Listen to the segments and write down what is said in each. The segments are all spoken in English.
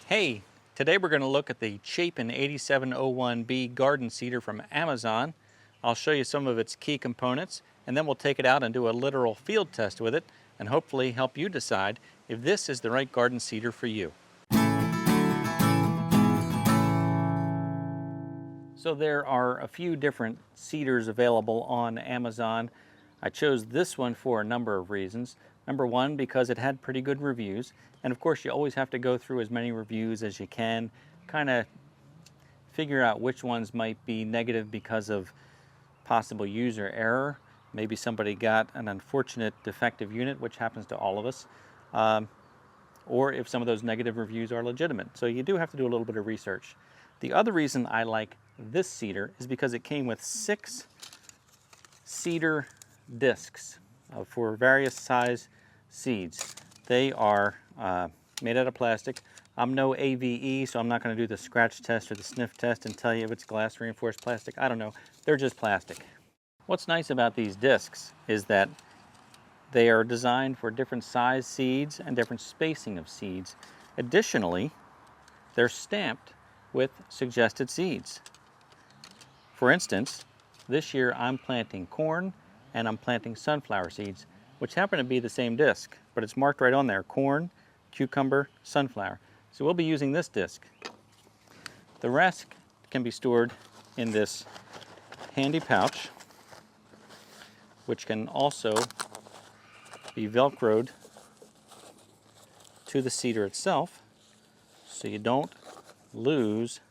Hey, today we're going to look at the Chapin 8701B garden seeder from Amazon. I'll show you some of its key components, and then we'll take it out and do a literal field test with it and hopefully help you decide if this is the right garden seeder for you. So there are a few different seeders available on Amazon. I chose this one for a number of reasons. Number one, because it had pretty good reviews. And of course, you always have to go through as many reviews as you can, kind of figure out which ones might be negative because of possible user error. Maybe somebody got an unfortunate defective unit, which happens to all of us, or if some of those negative reviews are legitimate. So you do have to do a little bit of research. The other reason I like this seeder is because it came with 6 seeder discs for various size seeds. They are made out of plastic. I'm no AVE, so I'm not going to do the scratch test or the sniff test and tell you if it's glass reinforced plastic. I don't know. They're just plastic. What's nice about these discs is that they are designed for different size seeds and different spacing of seeds. Additionally, they're stamped with suggested seeds. For instance, this year I'm planting corn and I'm planting sunflower seeds, which happen to be the same disc, but it's marked right on there: corn, cucumber, sunflower. So we'll be using this disc. The rest can be stored in this handy pouch, which can also be velcroed to the seeder itself, so you don't lose,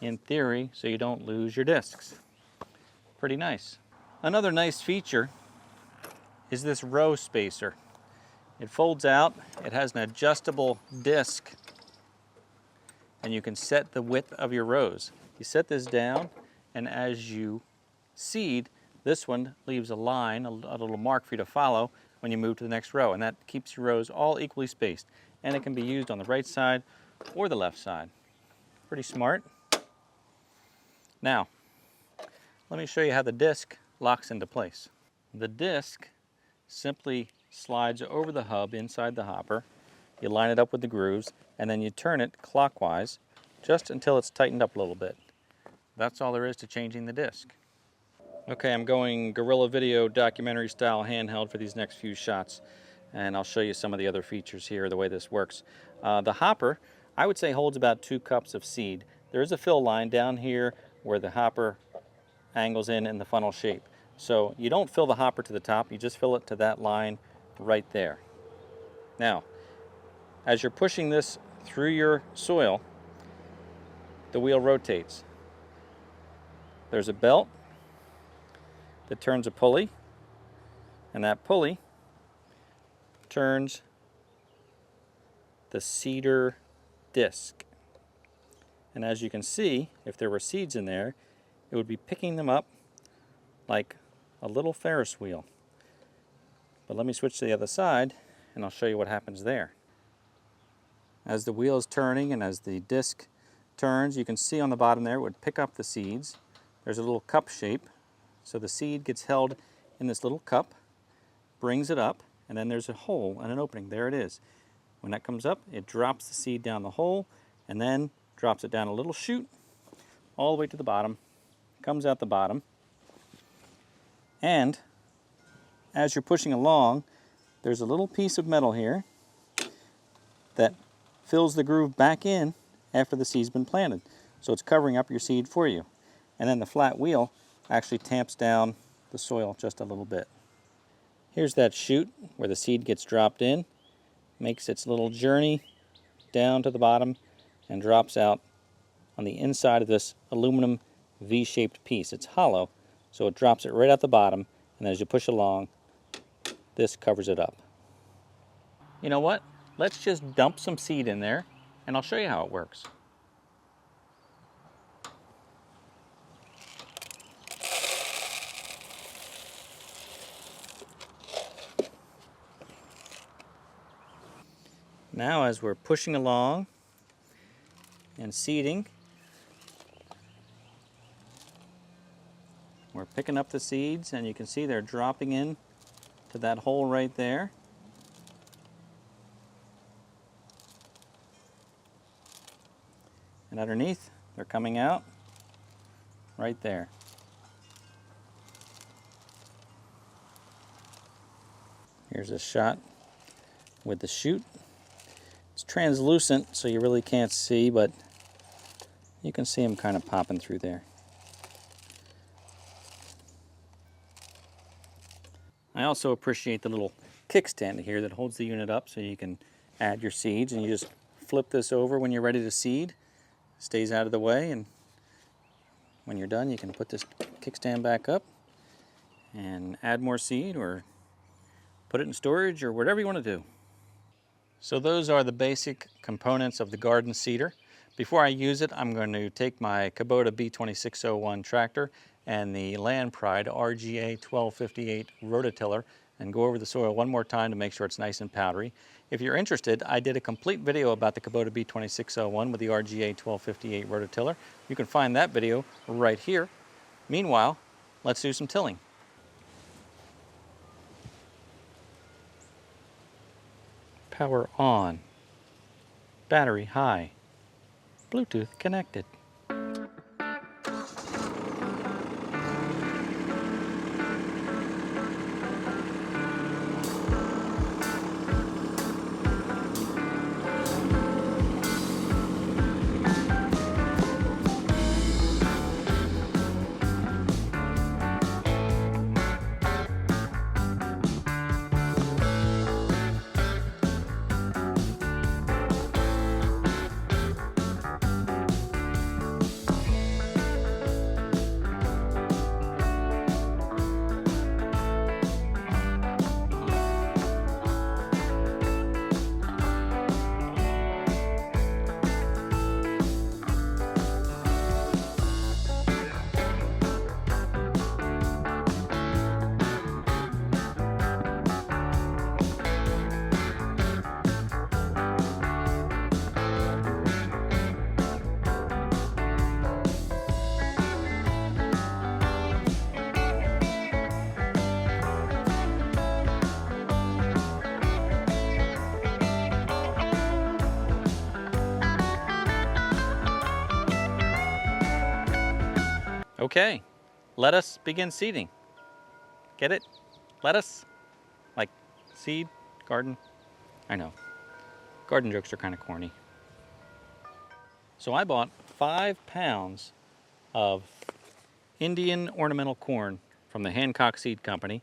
in theory, so you don't lose your discs. Pretty nice. Another nice feature is this row spacer. It folds out, it has an adjustable disc, and you can set the width of your rows. You set this down, and as you seed, this one leaves a line, a little mark for you to follow when you move to the next row, and that keeps your rows all equally spaced. And it can be used on the right side or the left side. Pretty smart. Now, let me show you how the disc locks into place. The disc simply slides over the hub inside the hopper. You line it up with the grooves, and then you turn it clockwise just until it's tightened up a little bit. That's all there is to changing the disc. Okay, I'm going guerrilla video documentary style handheld for these next few shots, and I'll show you some of the other features here, the way this works. The hopper, I would say, holds about 2 cups of seed. There is a fill line down here where the hopper angles in the funnel shape. So you don't fill the hopper to the top, you just fill it to that line right there. Now, as you're pushing this through your soil, the wheel rotates. There's a belt that turns a pulley, and that pulley turns the seeder disc. And as you can see, if there were seeds in there, it would be picking them up like a little Ferris wheel. But let me switch to the other side and I'll show you what happens there. As the wheel is turning and as the disc turns, you can see on the bottom there it would pick up the seeds. There's a little cup shape, so the seed gets held in this little cup, brings it up, and then there's a hole and an opening. There it is. When that comes up, it drops the seed down the hole and then drops it down a little chute all the way to the bottom, comes out the bottom, and as you're pushing along, there's a little piece of metal here that fills the groove back in after the seed's been planted. So it's covering up your seed for you. And then the flat wheel actually tamps down the soil just a little bit. Here's that chute where the seed gets dropped in, makes its little journey down to the bottom, and drops out on the inside of this aluminum V-shaped piece. It's hollow, so it drops it right at the bottom, and as you push along, this covers it up. You know what? Let's just dump some seed in there, and I'll show you how it works. Now, as we're pushing along and seeding, we're picking up the seeds, and you can see they're dropping in to that hole right there. And underneath, they're coming out right there. Here's a shot with the chute. It's translucent, so you really can't see, but you can see them kind of popping through there. I also appreciate the little kickstand here that holds the unit up so you can add your seeds, and you just flip this over when you're ready to seed. Stays out of the way, and when you're done you can put this kickstand back up and add more seed or put it in storage or whatever you want to do. So those are the basic components of the garden seeder. Before I use it, I'm going to take my Kubota B2601 tractor and the Land Pride RGA 1258 rototiller and go over the soil one more time to make sure it's nice and powdery. If you're interested, I did a complete video about the Kubota B2601 with the RGA 1258 rototiller. You can find that video right here. Meanwhile, let's do some tilling. Power on. Battery high. Bluetooth connected. Okay, let us begin seeding. Get it? Lettuce? Like seed, garden? I know. Garden jokes are kind of corny. So I bought 5 pounds of Indian ornamental corn from the Hancock Seed Company,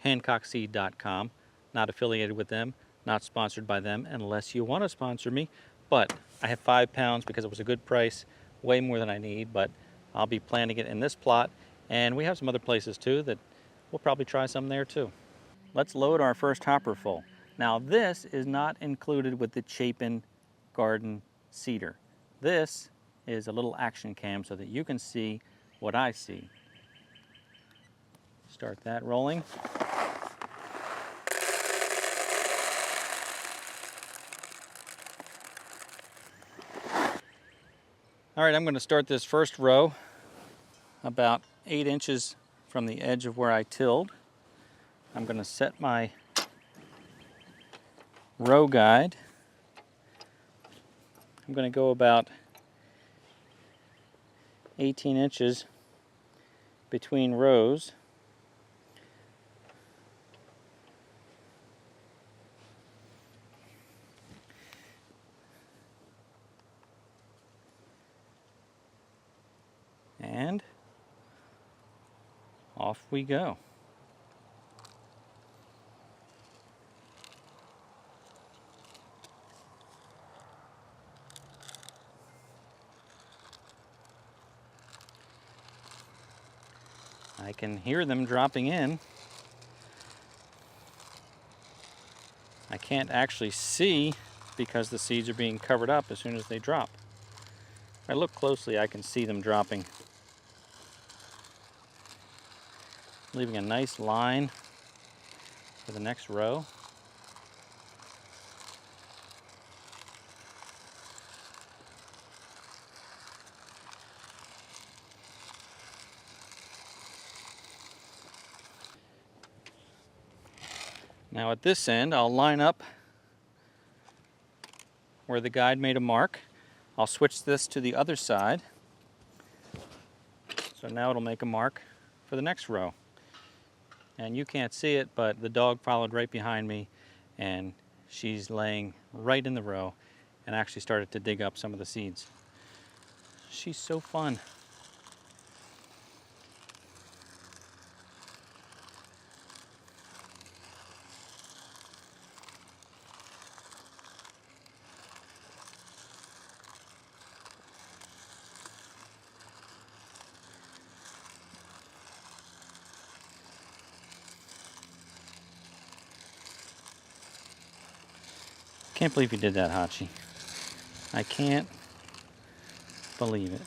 hancockseed.com. Not affiliated with them, not sponsored by them unless you want to sponsor me. But I have 5 pounds because it was a good price, way more than I need, but I'll be planting it in this plot, and we have some other places too that we'll probably try some there too. Let's load our first hopper full. Now this is not included with the Chapin garden seeder. This is a little action cam so that you can see what I see. Start that rolling. All right, I'm going to start this first row about 8 inches from the edge of where I tilled. I'm going to set my row guide. I'm going to go about 18 inches between rows. And off we go. I can hear them dropping in. I can't actually see because the seeds are being covered up as soon as they drop. If I look closely, I can see them dropping. Leaving a nice line for the next row. Now at this end, I'll line up where the guide made a mark. I'll switch this to the other side. So now it'll make a mark for the next row. And you can't see it, but the dog followed right behind me, and she's laying right in the row and actually started to dig up some of the seeds. She's so fun. Can't believe you did that, Hachi. I can't believe it.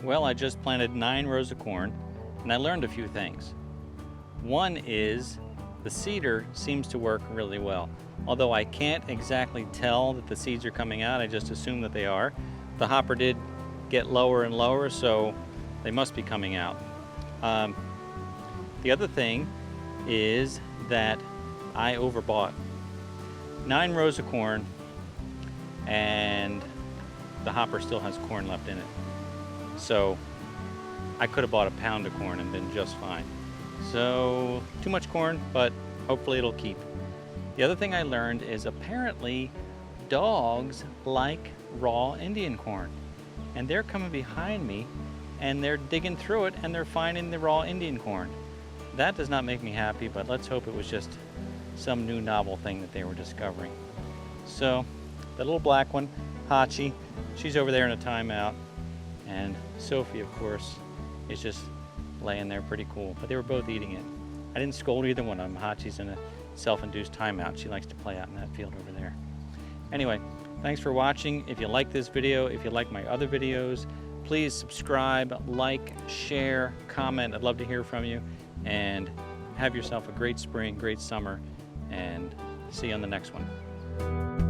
Well, I just planted 9 rows of corn, and I learned a few things. One is the seeder seems to work really well. Although I can't exactly tell that the seeds are coming out, I just assume that they are. The hopper did get lower and lower, so they must be coming out. The other thing is that I overbought 9 rows of corn, and the hopper still has corn left in it. So I could have bought a pound of corn and been just fine. So too much corn, but hopefully it'll keep. The other thing I learned is apparently dogs like raw Indian corn. And they're coming behind me and they're digging through it and they're finding the raw Indian corn. That does not make me happy, but let's hope it was just some new novel thing that they were discovering. So the little black one, Hachi, she's over there in a timeout. And Sophie, of course, is just laying there pretty cool. But they were both eating it. I didn't scold either one of them. Hachi's in a self-induced timeout. She likes to play out in that field over there. Anyway, thanks for watching. If you like this video, if you like my other videos, please subscribe, like, share, comment. I'd love to hear from you. And have yourself a great spring, great summer, and see you on the next one.